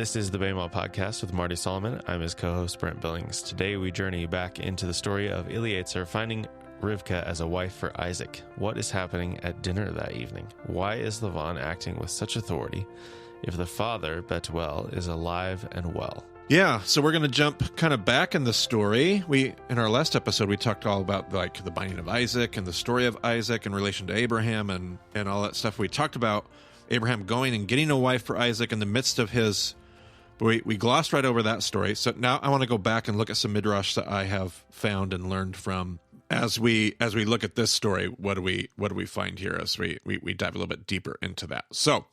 This is the Baymal Podcast with Marty Solomon. I'm his co-host, Brent Billings. Today we journey back into the story of Eliezer finding Rebekah as a wife for Isaac. What is happening at dinner that evening? Why is Laban acting with such authority if the father, Bethuel, is alive and well? Yeah, so we're going to jump kind of back in the story. In our last episode, we talked all about like the binding of Isaac and the story of Isaac in relation to Abraham and all that stuff. We talked about Abraham going and getting a wife for Isaac in the midst of his... We glossed right over that story. So now I want to go back and look at some Midrash that I have found and learned from. As we look at this story, what do we find here as we dive a little bit deeper into that? So,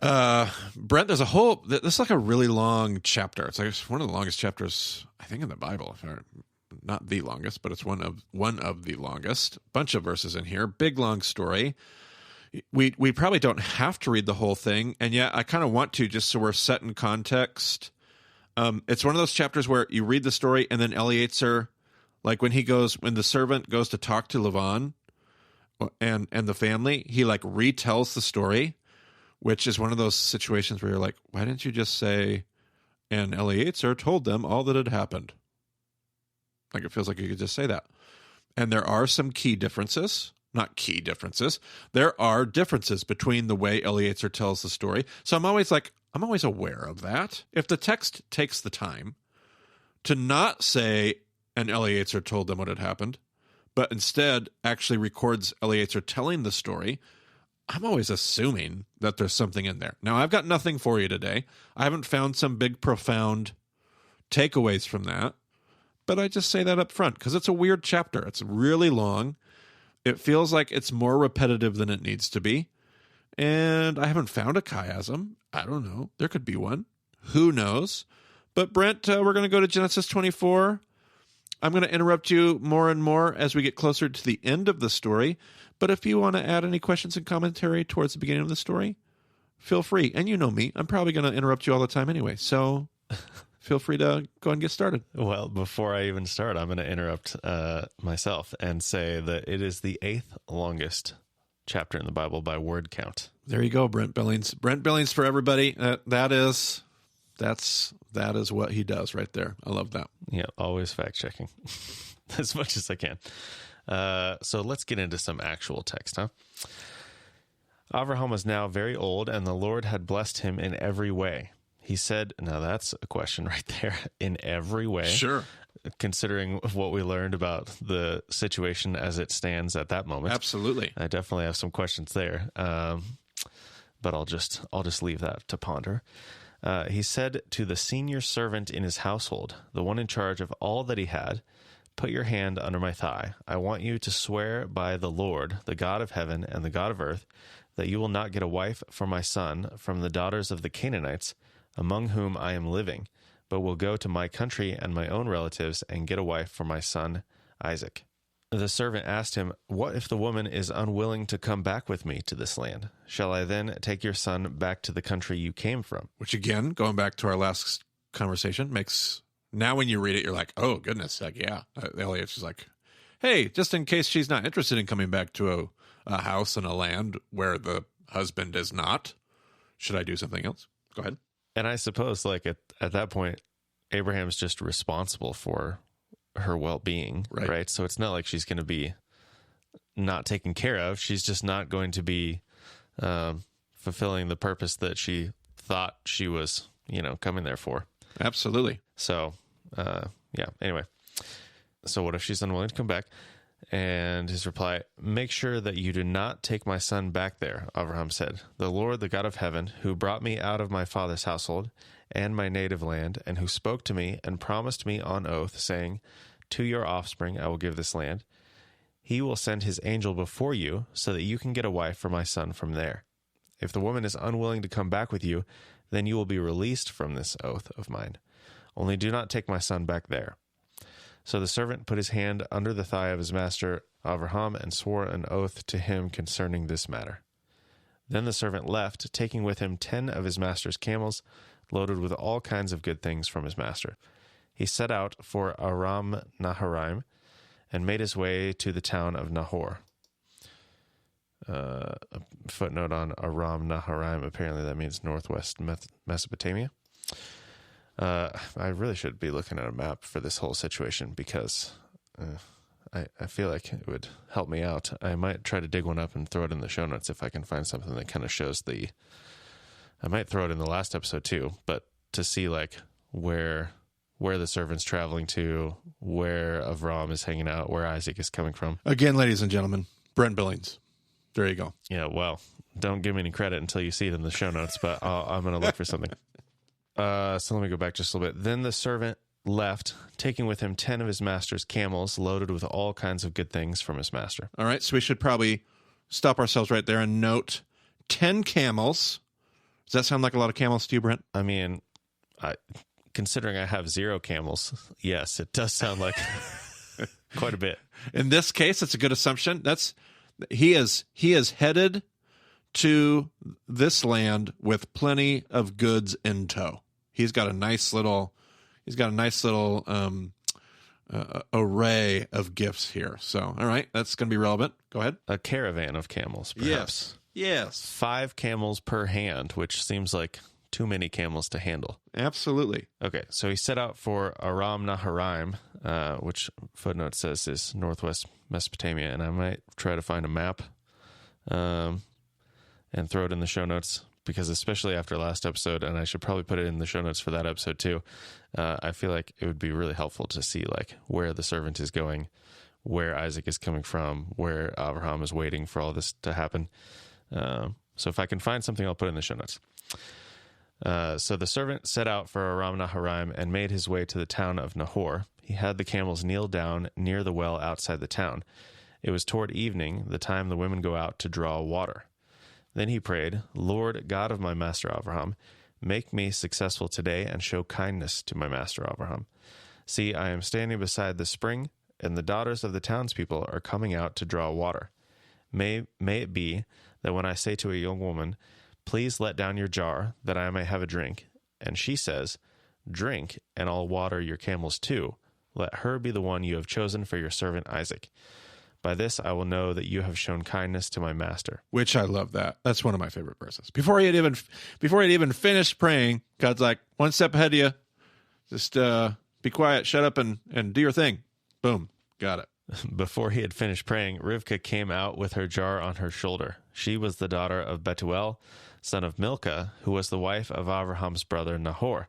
Brent, this is like a really long chapter. It's one of the longest chapters, I think, in the Bible. Not the longest, but it's one of the longest. Bunch of verses in here. Big, long story. We probably don't have to read the whole thing, and yet I kind of want to, just so we're set in context. It's one of those chapters where you read the story, and then Eliezer, like when the servant goes to talk to Laban and the family, he like retells the story, which is one of those situations where you're like, why didn't you just say, and Eliezer told them all that had happened? Like, it feels like you could just say that. And there are some key differences. Not key differences. There are differences between the way Eliezer tells the story. So I'm always aware of that. If the text takes the time to not say, and Eliezer told them what had happened, but instead actually records Eliezer telling the story, I'm always assuming that there's something in there. Now, I've got nothing for you today. I haven't found some big, profound takeaways from that, but I just say that up front because it's a weird chapter. It's really long. It feels like it's more repetitive than it needs to be. And I haven't found a chiasm. I don't know. There could be one. Who knows? But Brent, we're going to go to Genesis 24. I'm going to interrupt you more and more as we get closer to the end of the story. But if you want to add any questions and commentary towards the beginning of the story, feel free. And you know me. I'm probably going to interrupt you all the time anyway. So... feel free to go and get started. Well, before I even start, I'm going to interrupt myself and say that it is the 8th longest chapter in the Bible by word count. There you go, Brent Billings. Brent Billings for everybody. That is what he does right there. I love that. Yeah, always fact checking as much as I can. So let's get into some actual text, huh? Abraham was now very old, and the Lord had blessed him in every way. He said, now that's a question right there, in every way. Sure. Considering what we learned about the situation as it stands at that moment. Absolutely. I definitely have some questions there, but I'll just leave that to ponder. He said to the senior servant in his household, the one in charge of all that he had, put your hand under my thigh. I want you to swear by the Lord, the God of heaven and the God of earth, that you will not get a wife for my son from the daughters of the Canaanites, among whom I am living, but will go to my country and my own relatives and get a wife for my son Isaac. The servant asked him, what if the woman is unwilling to come back with me to this land? Shall I then take your son back to the country you came from? Which again, going back to our last conversation, makes, now when you read it, you're like, oh goodness, like, yeah. Elliot's just like, hey, just in case she's not interested in coming back to a house and a land where the husband is not, should I do something else? Go ahead. And I suppose, like, at that point, Abraham's just responsible for her well-being, right? So it's not like she's going to be not taken care of. She's just not going to be fulfilling the purpose that she thought she was, coming there for. Absolutely. So, anyway. So what if she's unwilling to come back? And his reply, make sure that you do not take my son back there, Abraham said. The Lord, the God of heaven, who brought me out of my father's household and my native land, and who spoke to me and promised me on oath, saying, to your offspring I will give this land. He will send his angel before you so that you can get a wife for my son from there. If the woman is unwilling to come back with you, then you will be released from this oath of mine. Only do not take my son back there. So the servant put his hand under the thigh of his master, Abraham, and swore an oath to him concerning this matter. Then the servant left, taking with him 10 of his master's camels, loaded with all kinds of good things from his master. He set out for Aram Naharaim and made his way to the town of Nahor. a footnote on Aram Naharaim. Apparently that means northwest Mesopotamia. I really should be looking at a map for this whole situation because I feel like it would help me out. I might try to dig one up and throw it in the show notes if I can find something that kind of shows I might throw it in the last episode too, but to see like where the servant's traveling to, where Avram is hanging out, where Isaac is coming from. Again, ladies and gentlemen, Brent Billings. There you go. Yeah, well, don't give me any credit until you see it in the show notes, but I'm going to look for something. So let me go back just a little bit. Then the servant left, taking with him 10 of his master's camels loaded with all kinds of good things from his master. All right, so we should probably stop ourselves right there and note 10 camels. Does that sound like a lot of camels to you, Brent? I mean, considering I have 0 camels, yes, it does sound like quite a bit. In this case, it's a good assumption. He is headed to this land with plenty of goods in tow. He's got a nice little array of gifts here. So, all right, that's going to be relevant. Go ahead. A caravan of camels, perhaps. Yes. 5 camels per hand, which seems like too many camels to handle. Absolutely. Okay, so he set out for Aram Naharaim, which footnote says is northwest Mesopotamia, and I might try to find a map and throw it in the show notes, because especially after last episode, and I should probably put it in the show notes for that episode too, I feel like it would be really helpful to see like where the servant is going, where Isaac is coming from, where Abraham is waiting for all this to happen. So if I can find something, I'll put it in the show notes. So the servant set out for Aram Naharaim and made his way to the town of Nahor. He had the camels kneel down near the well outside the town. It was toward evening, the time the women go out to draw water. Then he prayed, Lord, God of my master Abraham, make me successful today and show kindness to my master Abraham. See, I am standing beside the spring, and the daughters of the townspeople are coming out to draw water. May it be that when I say to a young woman, please let down your jar, that I may have a drink, and she says, drink, and I'll water your camels too, let her be the one you have chosen for your servant Isaac. By this I will know that you have shown kindness to my master. Which I love that. That's one of my favorite verses. Before he had even finished praying, God's like, one step ahead of you. Just be quiet, shut up, and do your thing. Boom. Got it. Before he had finished praying, Rebekah came out with her jar on her shoulder. She was the daughter of Bethuel, son of Milcah, who was the wife of Abraham's brother Nahor.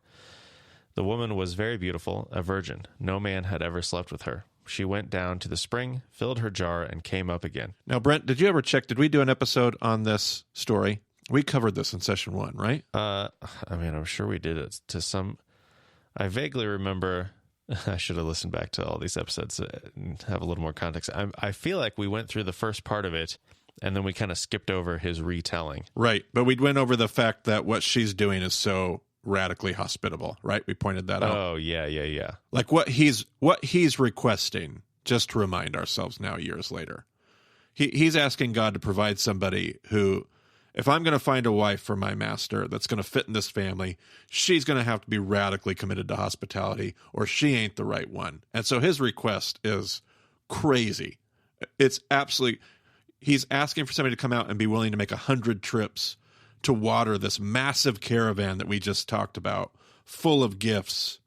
The woman was very beautiful, a virgin. No man had ever slept with her. She went down to the spring, filled her jar, and came up again. Now, Brent, did you ever check? Did we do an episode on this story? We covered this in session 1, right? I mean, I'm sure we did it to some. I vaguely remember. I should have listened back to all these episodes and have a little more context. I feel like we went through the first part of it, and then we kind of skipped over his retelling. Right, but we went over the fact that what she's doing is so radically hospitable, right? We pointed that out. Oh, yeah. Like what he's requesting, just to remind ourselves now years later. He's asking God to provide somebody who, if I'm going to find a wife for my master that's going to fit in this family, she's going to have to be radically committed to hospitality, or she ain't the right one. And so his request is crazy. It's absolutely, he's asking for somebody to come out and be willing to make 100 trips to water this massive caravan that we just talked about, full of gifts.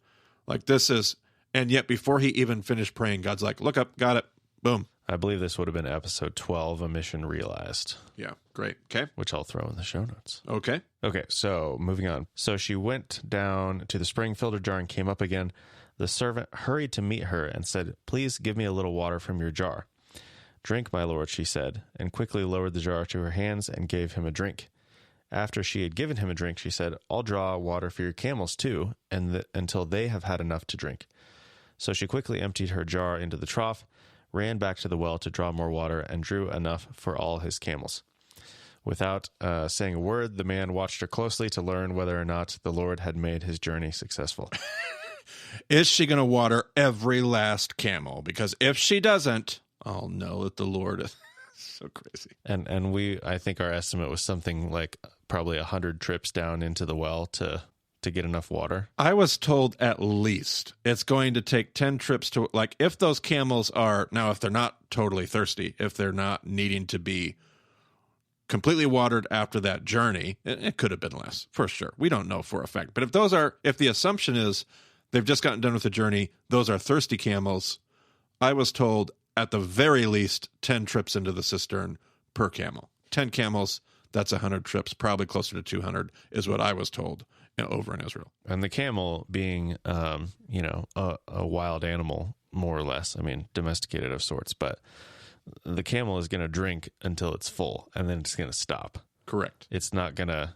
Like this is, and yet before he even finished praying, God's like, look up, got it, boom. I believe this would have been episode 12, A Mission Realized. Yeah, great. Okay. Which I'll throw in the show notes. Okay, so moving on. So she went down to the spring, filled her jar, and came up again. The servant hurried to meet her and said, please give me a little water from your jar. Drink, my lord, she said, and quickly lowered the jar to her hands and gave him a drink. After she had given him a drink, she said, I'll draw water for your camels too, until they have had enough to drink. So she quickly emptied her jar into the trough, ran back to the well to draw more water, and drew enough for all his camels. Without saying a word, the man watched her closely to learn whether or not the Lord had made his journey successful. Is she going to water every last camel? Because if she doesn't, I'll know that the Lord is so crazy. And I think our estimate was something like probably 100 trips down into the well to get enough water. I was told at least it's going to take 10 trips to, like, if those camels are, now if they're not totally thirsty, if they're not needing to be completely watered after that journey. It could have been less, for sure. We don't know for a fact. But if the assumption is they've just gotten done with the journey, those are thirsty camels. I was told at the very least 10 trips into the cistern per camel. 10 camels, that's 100 trips, probably closer to 200 is what I was told over in Israel. And the camel being, a wild animal, more or less. I mean, domesticated of sorts, but the camel is going to drink until it's full, and then it's going to stop. Correct. It's not going to,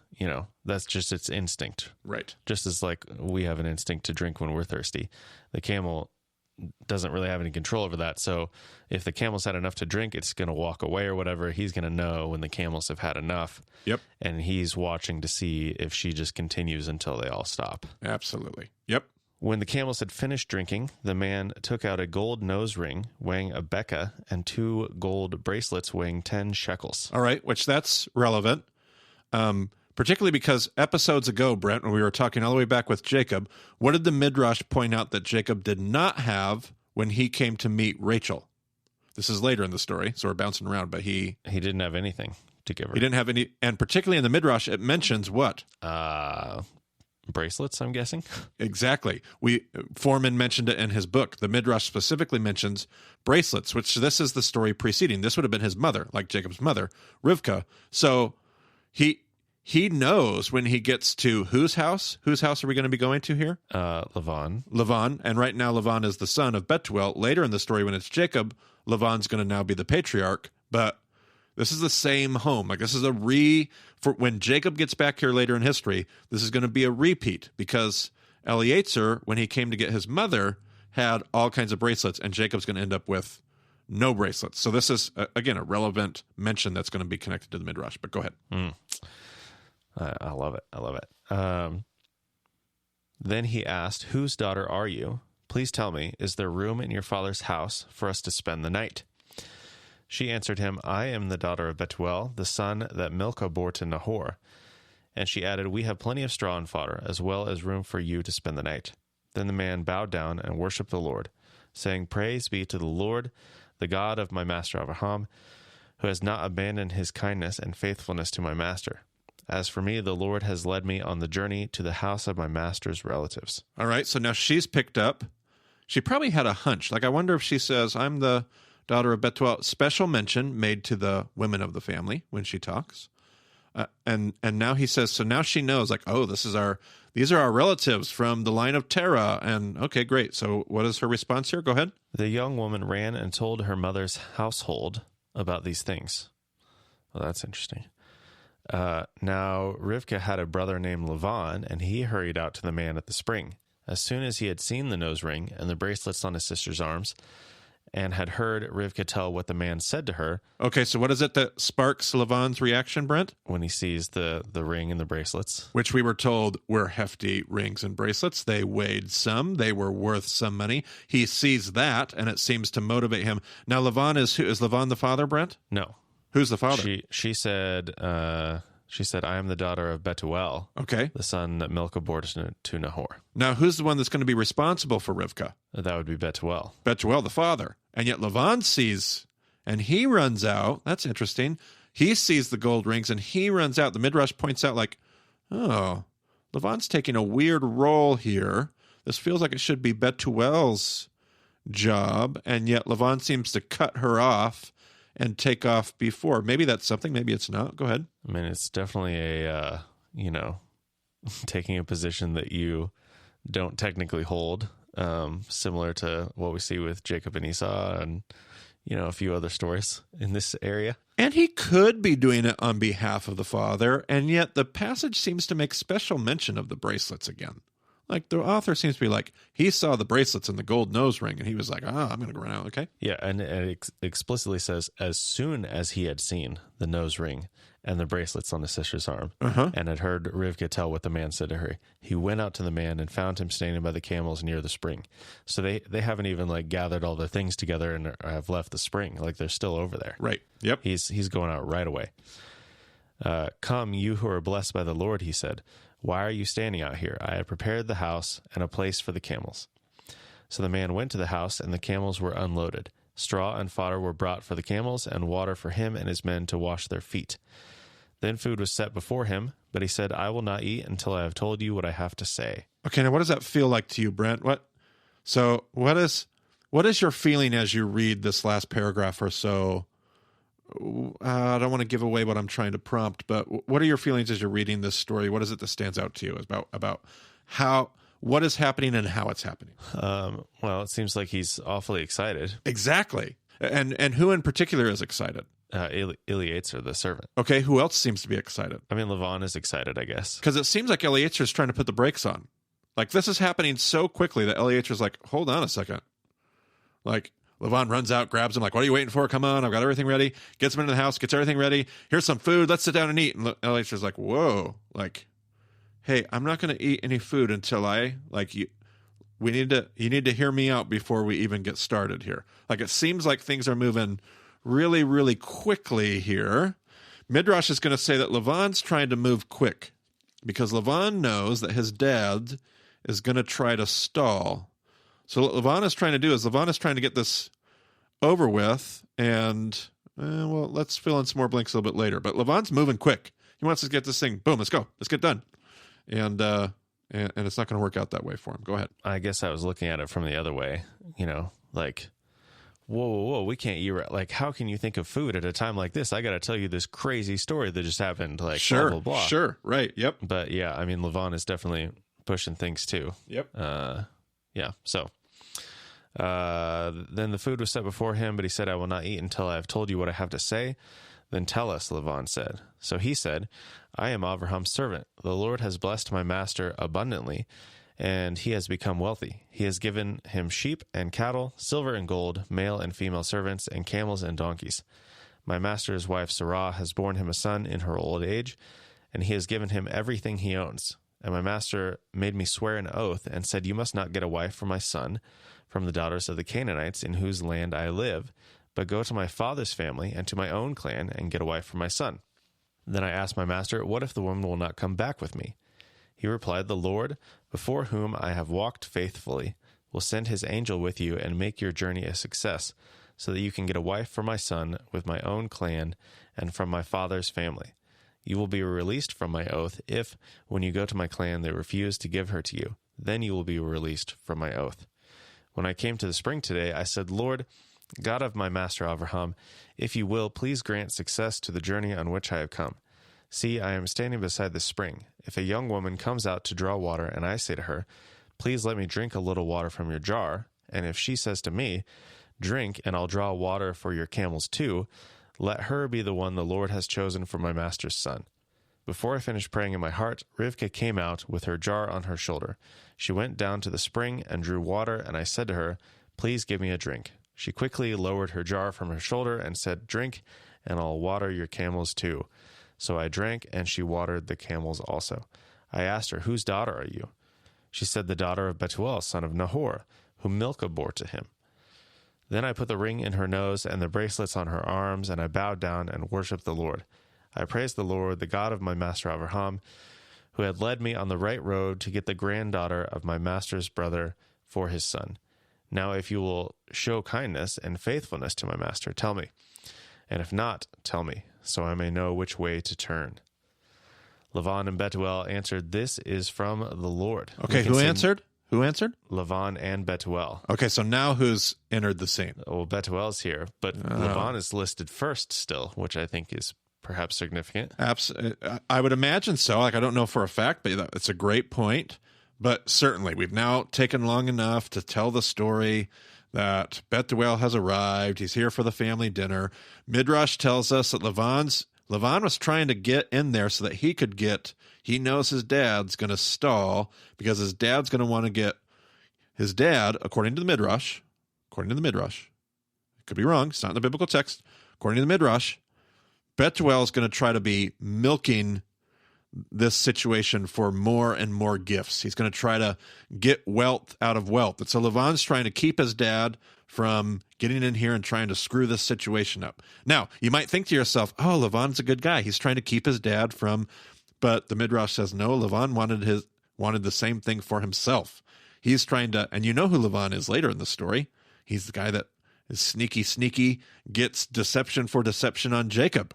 that's just its instinct. Right. Just as like we have an instinct to drink when we're thirsty. The camel doesn't really have any control over that. So if the camel's had enough to drink, it's going to walk away or whatever. He's going to know when the camels have had enough. Yep. And he's watching to see if she just continues until they all stop. Absolutely. Yep. When the camels had finished drinking, the man took out a gold nose ring weighing a beka and 2 gold bracelets weighing 10 shekels. All right, which that's relevant, particularly because episodes ago, Brent, when we were talking all the way back with Jacob, what did the Midrash point out that Jacob did not have when he came to meet Rachel? This is later in the story, so we're bouncing around, but he didn't have anything to give her. He didn't have any, and particularly in the Midrash, it mentions what? Bracelets, I'm guessing. Exactly. Foreman mentioned it in his book. The Midrash specifically mentions bracelets, which this is the story preceding. This would have been his mother, like Jacob's mother, Rivkah. So he knows when he gets to whose house? Whose house are we going to be going to here? Laban. Laban. And right now Laban is the son of Bethuel. Later in the story, when it's Jacob, Laban's going to now be the patriarch. But this is the same home. Like this is for when Jacob gets back here later in history, this is going to be a repeat because Eliezer, when he came to get his mother, had all kinds of bracelets, and Jacob's going to end up with no bracelets. So this is, again, a relevant mention that's going to be connected to the Midrash. But go ahead. I love it. I love it. Then he asked, "Whose daughter are you? Please tell me, is there room in your father's house for us to spend the night?" She answered him, "I am the daughter of Bethuel, the son that Milcah bore to Nahor." And she added, "We have plenty of straw and fodder, as well as room for you to spend the night." Then the man bowed down and worshipped the Lord, saying, "Praise be to the Lord, the God of my master Abraham, who has not abandoned his kindness and faithfulness to my master. As for me, the Lord has led me on the journey to the house of my master's relatives." All right, so now she's picked up. She probably had a hunch. Like, I wonder if she says, "I'm the daughter of Bethuel." Special mention made to the women of the family when she talks. And now he says, so now she knows, like, oh, these are our relatives from the line of Terah. And okay, great. So what is her response here? Go ahead. The young woman ran and told her mother's household about these things. Well, that's interesting. Now Rivkah had a brother named Laban, and he hurried out to the man at the spring. As soon as he had seen the nose ring and the bracelets on his sister's arms, and had heard Rivkah tell what the man said to her. Okay, so what is it that sparks Laban's reaction, Brent? When he sees the ring and the bracelets. Which we were told were hefty rings and bracelets. They weighed some. They were worth some money. He sees that, and it seems to motivate him. Now, Laban is Laban the father, Brent? No. Who's the father? She said, "I am the daughter of Bethuel, okay, the son that Milcah bore to Nahor." Now, who's the one that's going to be responsible for Rivkah? That would be Bethuel. Bethuel, the father. And yet Laban sees, and he runs out. That's interesting. He sees the gold rings, and he runs out. The Midrash points out, like, oh, Laban's taking a weird role here. This feels like it should be Bethuel's job, and yet Laban seems to cut her off and take off before. Maybe that's something. Maybe it's not. Go ahead. I mean, it's definitely a, taking a position that you don't technically hold, similar to what we see with Jacob and Esau and, a few other stories in this area. And he could be doing it on behalf of the father, and yet the passage seems to make special mention of the bracelets again. Like, the author seems to be like, he saw the bracelets and the gold nose ring, and he was like, I'm going to go run out, okay? Yeah, and it explicitly says, as soon as he had seen the nose ring and the bracelets on his sister's arm, and had heard Rivkah tell what the man said to her, he went out to the man and found him standing by the camels near the spring. So they haven't even, gathered all their things together and have left the spring. Like, they're still over there. Right, yep. He's going out right away. "Come, you who are blessed by the Lord," he said. "Why are you standing out here? I have prepared the house and a place for the camels." So the man went to the house, and the camels were unloaded. Straw and fodder were brought for the camels, and water for him and his men to wash their feet. Then food was set before him, but he said, I will not eat until I have told you what I have to say. Okay, now what does that feel like to you, Brent? What is your feeling as you read this last paragraph or so? I don't want to give away what I'm trying to prompt, but what are your feelings as you're reading this story? What is it that stands out to you about what is happening and how it's happening? Well, it seems like he's awfully excited. Exactly. And who in particular is excited? Eliezer, the servant. Okay, who else seems to be excited? I mean, Laban is excited, I guess. Because it seems like Eliezer is trying to put the brakes on. Like, this is happening so quickly that Eliezer's like, hold on a second. Like, Laban runs out, grabs him, like, what are you waiting for? Come on, I've got everything ready. Gets him into the house, gets everything ready. Here's some food. Let's sit down and eat. And Eliezer's like, whoa. Like, hey, I'm not going to eat any food until you need to hear me out before we even get started here. Like, it seems like things are moving really, really quickly here. Midrash is going to say that Laban's trying to move quick because Laban knows that his dad is going to try to stall. So what Laban is trying to do is Laban is trying to get this over with, and let's fill in some more blanks a little bit later. But Laban's moving quick. He wants to get this thing, boom, let's go. Let's get done. And it's not going to work out that way for him. Go ahead. I guess I was looking at it from the other way, like, whoa, we can't eat. Like, how can you think of food at a time like this? I got to tell you this crazy story that just happened. Like, sure, blah, blah, blah. Sure, right, yep. But yeah, I mean, Laban is definitely pushing things too. Yep. Yeah, so then the food was set before him, but he said, I will not eat until I have told you what I have to say. Then tell us, Laban said. So he said, I am Abraham's servant. The Lord has blessed my master abundantly, and he has become wealthy. He has given him sheep and cattle, silver and gold, male and female servants, and camels and donkeys. My master's wife Sarah has borne him a son in her old age, and he has given him everything he owns. And my master made me swear an oath and said, you must not get a wife for my son from the daughters of the Canaanites in whose land I live, but go to my father's family and to my own clan and get a wife for my son. Then I asked my master, what if the woman will not come back with me? He replied, the Lord, before whom I have walked faithfully, will send his angel with you and make your journey a success, so that you can get a wife for my son with my own clan and from my father's family. You will be released from my oath if, when you go to my clan, they refuse to give her to you. Then you will be released from my oath. When I came to the spring today, I said, Lord, God of my master Abraham, if you will, please grant success to the journey on which I have come. See, I am standing beside the spring. If a young woman comes out to draw water, and I say to her, please let me drink a little water from your jar, and if she says to me, drink, and I'll draw water for your camels too, let her be the one the Lord has chosen for my master's son. Before I finished praying in my heart, Rebekah came out with her jar on her shoulder. She went down to the spring and drew water, and I said to her, please give me a drink. She quickly lowered her jar from her shoulder and said, drink, and I'll water your camels too. So I drank, and she watered the camels also. I asked her, whose daughter are you? She said, the daughter of Bethuel, son of Nahor, whom Milcah bore to him. Then I put the ring in her nose and the bracelets on her arms, and I bowed down and worshipped the Lord. I praised the Lord, the God of my master Abraham, who had led me on the right road to get the granddaughter of my master's brother for his son. Now if you will show kindness and faithfulness to my master, tell me. And if not, tell me, so I may know which way to turn. Laban and Bethuel answered, this is from the Lord. Okay, who answered? Who answered? Laban and Bethuel. Okay, so now who's entered the scene? Well, Bethuel's here, but Laban is listed first still, which I think is perhaps significant. I would imagine so. Like, I don't know for a fact, but it's a great point. But certainly, we've now taken long enough to tell the story that Bethuel has arrived. He's here for the family dinner. Midrash tells us that Laban was trying to get in there so that he knows his dad's going to stall because his dad's going to want to get his dad, according to the Midrash, it could be wrong, it's not in the biblical text, according to the Midrash, Bethuel is going to try to be milking this situation for more and more gifts. He's going to try to get wealth out of wealth. And so Laban's trying to keep his dad from getting in here and trying to screw this situation up. Now, you might think to yourself, oh, Laban's a good guy. He's trying to keep his dad from, but the Midrash says, no, Laban wanted the same thing for himself. He's trying to, and you know who Laban is later in the story. He's the guy that is sneaky, gets deception for deception on Jacob.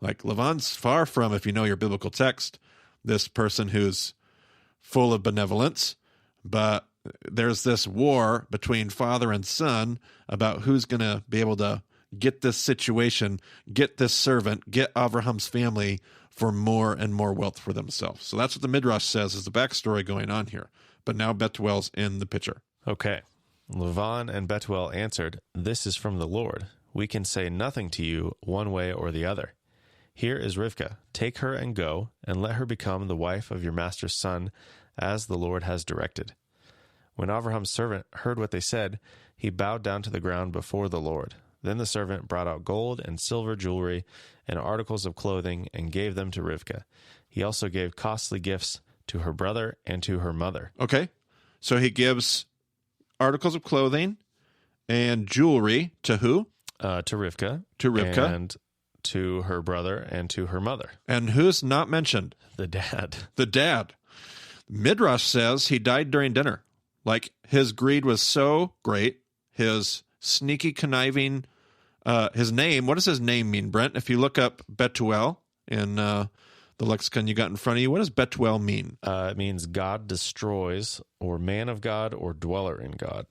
Like Laban's far from, if you know your biblical text, this person who's full of benevolence, but there's this war between father and son about who's going to be able to get this situation, get this servant, get Abraham's family for more and more wealth for themselves. So that's what the Midrash says is the backstory going on here. But now Bethuel's in the picture. Okay. Laban and Bethuel answered, "This is from the Lord. We can say nothing to you one way or the other. Here is Rivkah. Take her and go, and let her become the wife of your master's son, as the Lord has directed." When Abraham's servant heard what they said, he bowed down to the ground before the Lord. Then the servant brought out gold and silver jewelry and articles of clothing and gave them to Rivkah. He also gave costly gifts to her brother and to her mother. Okay. So he gives articles of clothing and jewelry to who? To Rivkah. To Rivkah. And to her brother and to her mother. And who's not mentioned? The dad. The dad. Midrash says he died during dinner. Like, his greed was so great, his sneaky conniving, his name, what does his name mean, Brent? If you look up Bethuel in the lexicon you got in front of you, what does Bethuel mean? It means God destroys, or man of God, or dweller in God.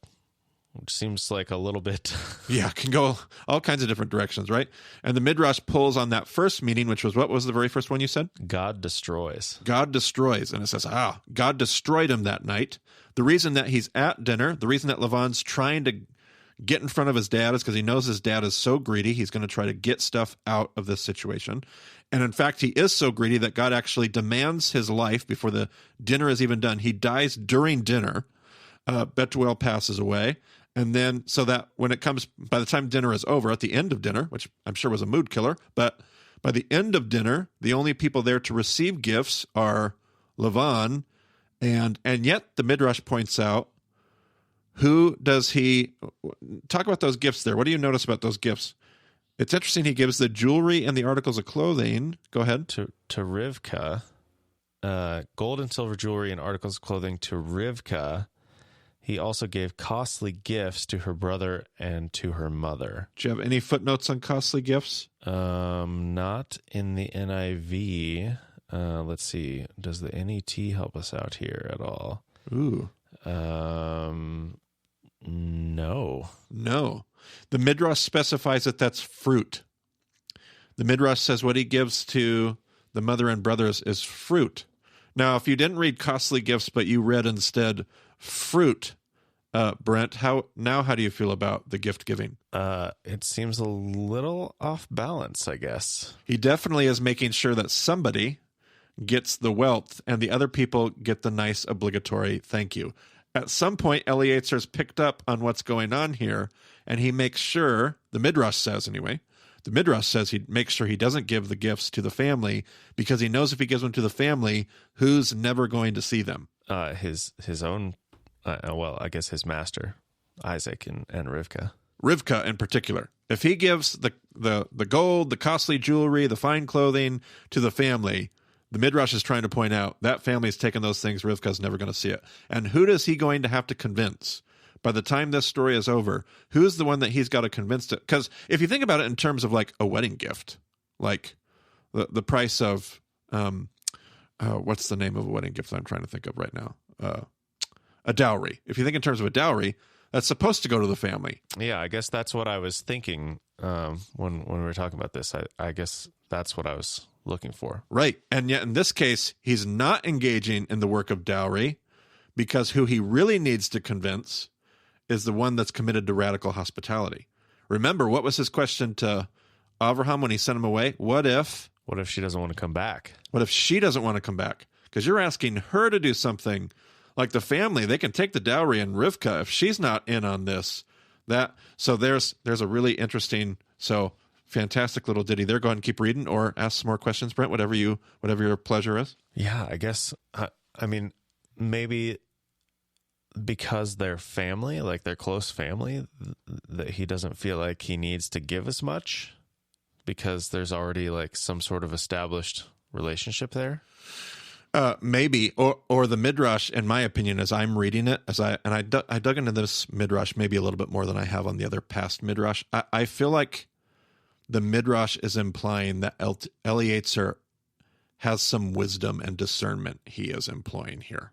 Which seems like a little bit... Yeah, can go all kinds of different directions, right? And the Midrash pulls on that first meaning, which was, what was the very first one you said? God destroys. God destroys. And it says, God destroyed him that night. The reason that he's at dinner, the reason that Laban's trying to get in front of his dad is because he knows his dad is so greedy, he's going to try to get stuff out of this situation. And in fact, he is so greedy that God actually demands his life before the dinner is even done. He dies during dinner. Bethuel passes away. And then, so that when it comes, by the time dinner is over, at the end of dinner, which I'm sure was a mood killer, but by the end of dinner, the only people there to receive gifts are Laban, and yet the Midrash points out, who does he, talk about those gifts there. What do you notice about those gifts? It's interesting, he gives the jewelry and the articles of clothing. Go ahead. To Rivkah, gold and silver jewelry and articles of clothing to Rivkah. He also gave costly gifts to her brother and to her mother. Do you have any footnotes on costly gifts? Not in the NIV. Let's see. Does the NET help us out here at all? Ooh. No. The Midrash specifies that that's fruit. The Midrash says what he gives to the mother and brothers is fruit. Now, if you didn't read costly gifts, but you read instead fruit, Brent, how do you feel about the gift giving? It seems a little off balance, I guess. He definitely is making sure that somebody gets the wealth and the other people get the nice obligatory thank you. At some point, Eliezer's picked up on what's going on here, and he makes sure, the Midrash says anyway, the Midrash says he makes sure he doesn't give the gifts to the family because he knows if he gives them to the family, who's never going to see them? His own, I guess his master, Isaac and Rivkah. Rivkah in particular. If he gives the gold, the costly jewelry, the fine clothing to the family, the Midrash is trying to point out that family's taking those things, Rivkah's never going to see it. And who is he going to have to convince? By the time this story is over, who's the one that he's got to convince to? Because if you think about it in terms of like a wedding gift, like the price of, what's the name of a wedding gift that I'm trying to think of right now? A dowry. If you think in terms of a dowry, that's supposed to go to the family. Yeah, I guess that's what I was thinking when we were talking about this. I guess that's what I was looking for. Right. And yet in this case, he's not engaging in the work of dowry because who he really needs to convince is the one that's committed to radical hospitality. Remember, what was his question to Abraham when he sent him away? What if she doesn't want to come back? What if she doesn't want to come back? Because you're asking her to do something. Like the family, they can take the dowry, and Rivkah, if she's not in on this, so there's a really interesting, fantastic little ditty there. Go ahead and keep reading, or ask some more questions, Brent. Whatever your pleasure is. Yeah, I guess. I mean, maybe because they're family, like they're close family, that he doesn't feel like he needs to give as much because there's already like some sort of established relationship there. Maybe, or the Midrash, in my opinion, as I'm reading it, I dug into this Midrash maybe a little bit more than I have on the other past Midrash. I feel like the Midrash is implying that Eliezer has some wisdom and discernment he is employing here.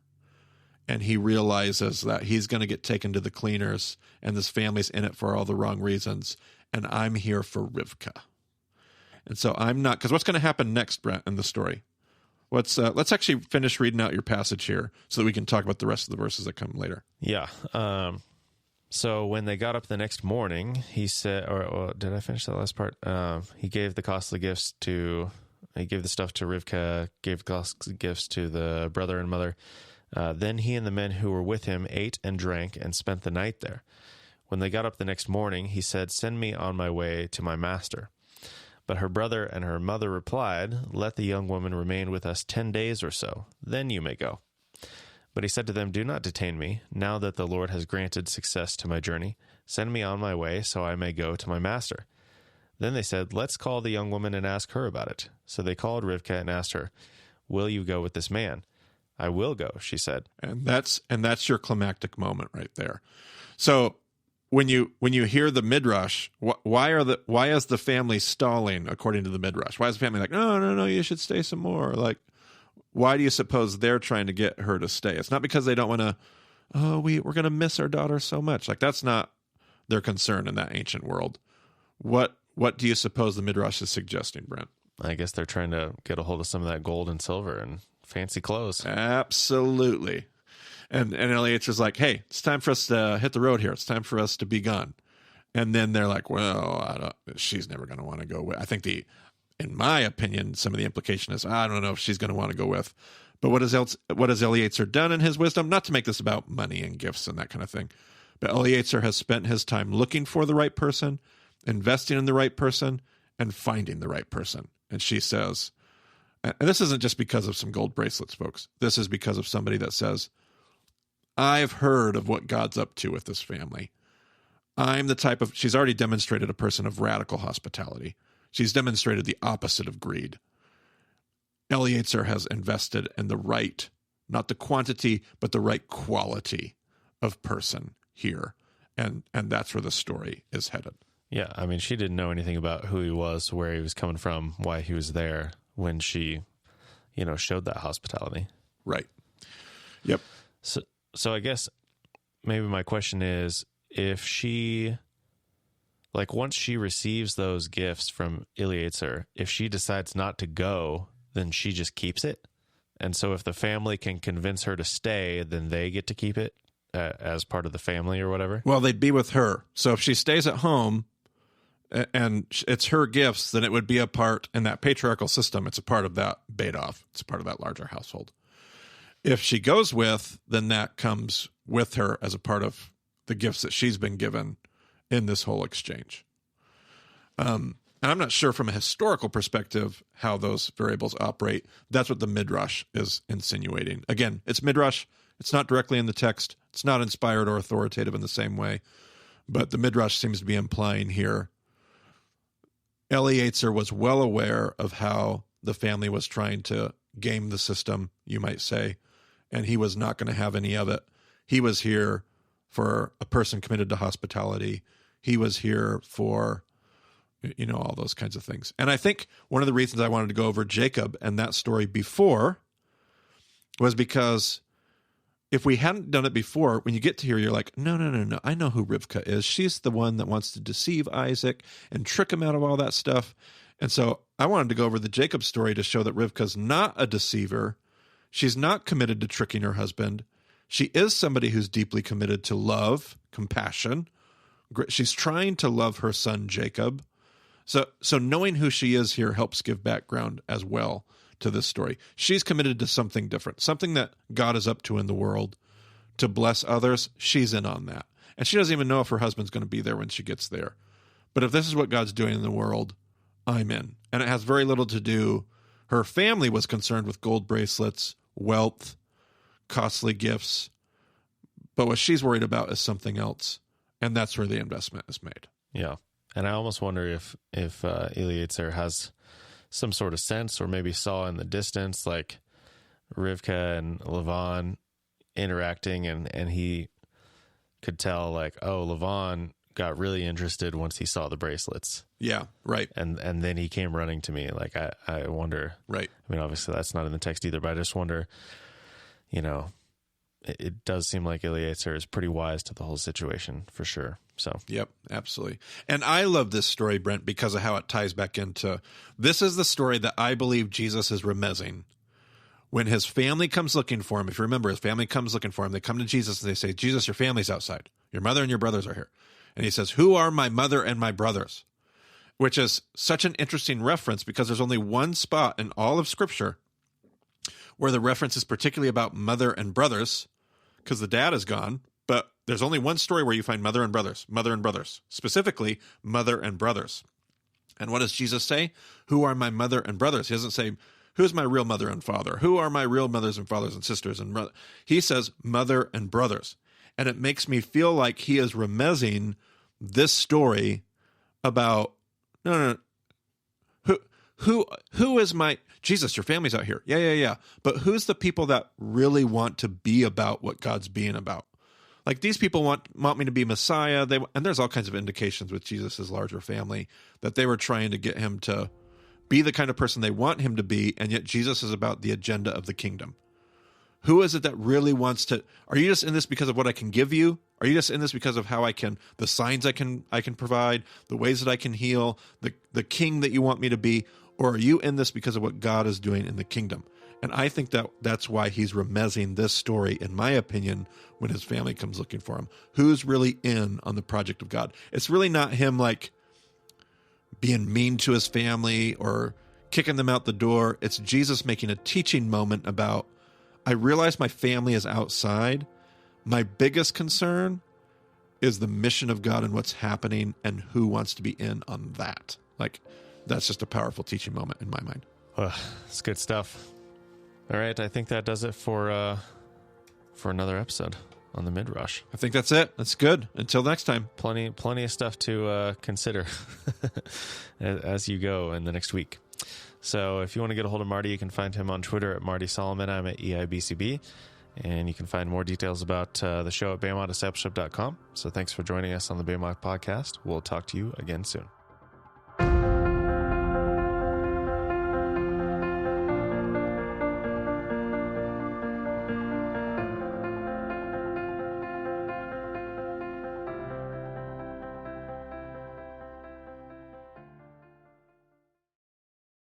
And he realizes that he's going to get taken to the cleaners and this family's in it for all the wrong reasons. And I'm here for Rivka. And so I'm not, because what's going to happen next, Brent, in the story? Let's actually finish reading out your passage here so that we can talk about the rest of the verses that come later. Yeah. So when they got up the next morning, he said, or did I finish that last part? He gave the costly gifts he gave the stuff to Rivka, gave the costly gifts to the brother and mother. Then he and the men who were with him ate and drank and spent the night there. When they got up the next morning, he said, "Send me on my way to my master." But her brother and her mother replied, "Let the young woman remain with us 10 days or so, then you may go." But he said to them, "Do not detain me, now that the Lord has granted success to my journey. Send me on my way so I may go to my master." Then they said, "Let's call the young woman and ask her about it." So they called Rivkah and asked her, "Will you go with this man?" "I will go," she said. And that's your climactic moment right there. So when you hear the Midrash, why is the family stalling according to the Midrash? Why is the family like, no, you should stay some more? Like, why do you suppose they're trying to get her to stay? It's not because they don't want to, we're going to miss our daughter so much. Like, that's not their concern in that ancient world. What do you suppose the Midrash is suggesting, Brent? I guess they're trying to get a hold of some of that gold and silver and fancy clothes. Absolutely. And Eliezer's like, "Hey, it's time for us to hit the road here. It's time for us to be gone." And then they're like, "Well, she's never going to want to go with." I think in my opinion, some of the implication is, I don't know if she's going to want to go with. But what has Eliezer done in his wisdom? Not to make this about money and gifts and that kind of thing, but Eliezer has spent his time looking for the right person, investing in the right person, and finding the right person. And she says, and this isn't just because of some gold bracelets, folks. This is because of somebody that says, "I've heard of what God's up to with this family. I'm the type of," she's already demonstrated a person of radical hospitality. She's demonstrated the opposite of greed. Eliezer has invested in the right, not the quantity, but the right quality of person here. And that's where the story is headed. Yeah, I mean, she didn't know anything about who he was, where he was coming from, why he was there when she, showed that hospitality. Right. Yep. So I guess maybe my question is, if she, once she receives those gifts from Eliezer, if she decides not to go, then she just keeps it. And so if the family can convince her to stay, then they get to keep it as part of the family or whatever. Well, they'd be with her. So if she stays at home and it's her gifts, then it would be a part in that patriarchal system. It's a part of that Beit Off. It's a part of that larger household. If she goes with, then that comes with her as a part of the gifts that she's been given in this whole exchange. And I'm not sure from a historical perspective how those variables operate. That's what the Midrash is insinuating. Again, it's Midrash. It's not directly in the text. It's not inspired or authoritative in the same way. But the Midrash seems to be implying here Eliezer was well aware of how the family was trying to game the system, you might say, and he was not going to have any of it. He was here for a person committed to hospitality. He was here for, all those kinds of things. And I think one of the reasons I wanted to go over Jacob and that story before was because if we hadn't done it before, when you get to here, you're like, no, I know who Rivkah is. She's the one that wants to deceive Isaac and trick him out of all that stuff. And so I wanted to go over the Jacob story to show that Rivkah's not a deceiver. She's not committed to tricking her husband. She is somebody who's deeply committed to love, compassion. She's trying to love her son, Jacob. So knowing who she is here helps give background as well to this story. She's committed to something different, something that God is up to in the world to bless others. She's in on that. And she doesn't even know if her husband's going to be there when she gets there. But if this is what God's doing in the world, I'm in. And it has very little to do. Her family was concerned with gold bracelets, wealth, costly gifts. But what she's worried about is something else. And that's where the investment is made. Yeah. And I almost wonder if Eliezer has some sort of sense, or maybe saw in the distance, like Rivkah and Laban interacting, and he could tell, like, oh, Laban got really interested once he saw the bracelets. Yeah, right. And then he came running to me. Like, I wonder. Right. I mean, obviously that's not in the text either, but I just wonder, it does seem like Eliezer is pretty wise to the whole situation for sure. So, yep, absolutely. And I love this story, Brent, because of how it ties back into, this is the story that I believe Jesus is remezing. When his family comes looking for him, if you remember, his family comes looking for him, they come to Jesus and they say, Jesus, your family's outside. Your mother and your brothers are here. And he says, who are my mother and my brothers? Which is such an interesting reference because there's only one spot in all of Scripture where the reference is particularly about mother and brothers, because the dad is gone, but there's only one story where you find mother and brothers, specifically mother and brothers. And what does Jesus say? Who are my mother and brothers? He doesn't say, who's my real mother and father? Who are my real mothers and fathers and sisters and brother? He says mother and brothers. And it makes me feel like he is remezing this story about, no. Who is my, Jesus, your family's out here. Yeah. But who's the people that really want to be about what God's being about? Like, these people want me to be Messiah. And there's all kinds of indications with Jesus' larger family that they were trying to get him to be the kind of person they want him to be. And yet Jesus is about the agenda of the kingdom. Who is it that really wants to, are you just in this because of what I can give you? Are you just in this because of how the signs I can provide, the ways that I can heal, the king that you want me to be? Or are you in this because of what God is doing in the kingdom? And I think that's why he's remezing this story, in my opinion, when his family comes looking for him. Who's really in on the project of God? It's really not him like being mean to his family or kicking them out the door. It's Jesus making a teaching moment about, I realize my family is outside. My biggest concern is the mission of God and what's happening and who wants to be in on that. Like, that's just a powerful teaching moment in my mind. It's good stuff. All right, I think that does it for another episode on the Midrash. I think that's it. That's good. Until next time. Plenty of stuff to consider as you go in the next week. So if you want to get a hold of Marty, you can find him on Twitter at Marty Solomon. I'm at EIBCB. And you can find more details about the show at BEMA.discipleship.com. So thanks for joining us on the BEMA podcast. We'll talk to you again soon.